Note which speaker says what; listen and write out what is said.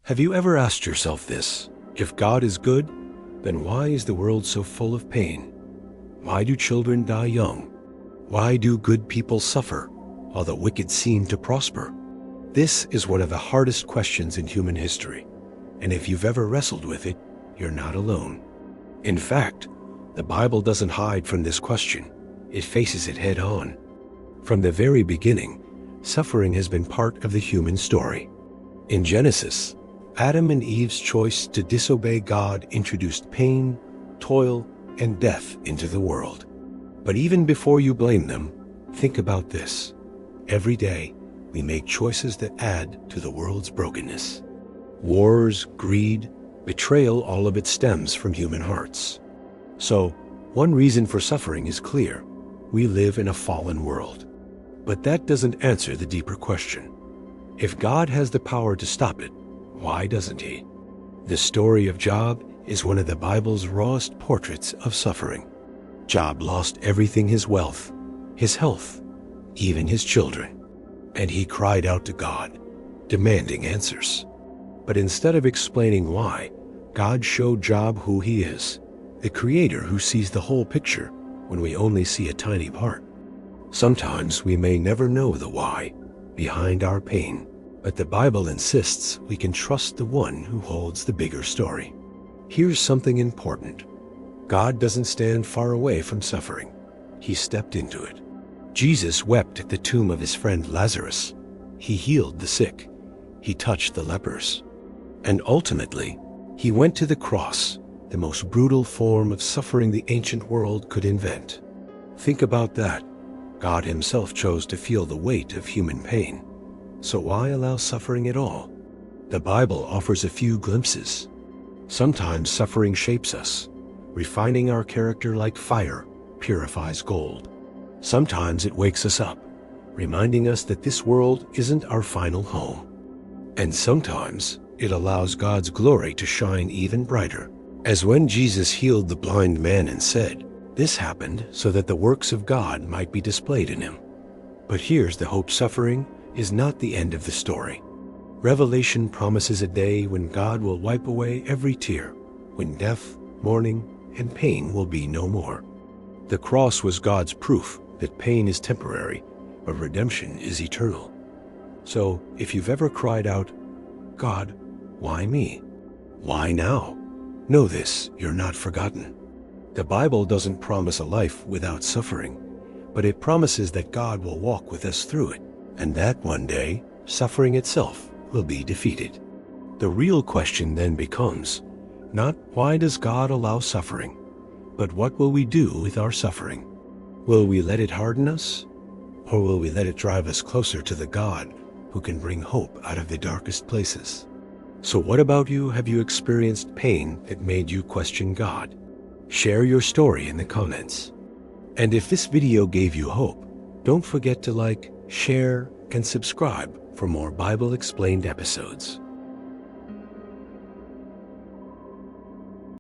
Speaker 1: Have you ever asked yourself this? If God is good, then why is the world so full of pain? Why do children die young? Why do good people suffer while the wicked seem to prosper? This is one of the hardest questions in human history, and if you've ever wrestled with it, you're not alone. In fact, the Bible doesn't hide from this question. It faces it head on. From the very beginning, suffering has been part of the human story. In Genesis, Adam and Eve's choice to disobey God introduced pain, toil, and death into the world. But even before you blame them, think about this. Every day, we make choices that add to the world's brokenness. Wars, greed, betrayal, all of it stems from human hearts. So, one reason for suffering is clear. We live in a fallen world. But that doesn't answer the deeper question. If God has the power to stop it, why doesn't he? The story of Job is one of the Bible's rawest portraits of suffering. Job lost everything: his wealth, his health, even his children. And he cried out to God, demanding answers. But instead of explaining why, God showed Job who he is, the Creator who sees the whole picture when we only see a tiny part. Sometimes we may never know the why behind our pain, but the Bible insists we can trust the one who holds the bigger story. Here's something important. God doesn't stand far away from suffering. He stepped into it. Jesus wept at the tomb of his friend Lazarus. He healed the sick. He touched the lepers. And ultimately, he went to the cross, the most brutal form of suffering the ancient world could invent. Think about that. God himself chose to feel the weight of human pain. So why allow suffering at all? The Bible offers a few glimpses. Sometimes suffering shapes us, refining our character like fire purifies gold. Sometimes it wakes us up, reminding us that this world isn't our final home. And sometimes it allows God's glory to shine even brighter, as when Jesus healed the blind man and said, "This happened so that the works of God might be displayed in him." But here's the hope: suffering is not the end of the story. Revelation promises a day when God will wipe away every tear, when death, mourning, and pain will be no more. The cross was God's proof that pain is temporary, but redemption is eternal. So if you've ever cried out, "God, why me? Why now?" know this: you're not forgotten. The Bible doesn't promise a life without suffering, but it promises that God will walk with us through it, and that one day, suffering itself will be defeated. The real question then becomes, not why does God allow suffering, but what will we do with our suffering? Will we let it harden us, or will we let it drive us closer to the God who can bring hope out of the darkest places? So what about you? Have you experienced pain that made you question God? Share your story in the comments. And if this video gave you hope, don't forget to like, share, and subscribe for more Bible Explained episodes.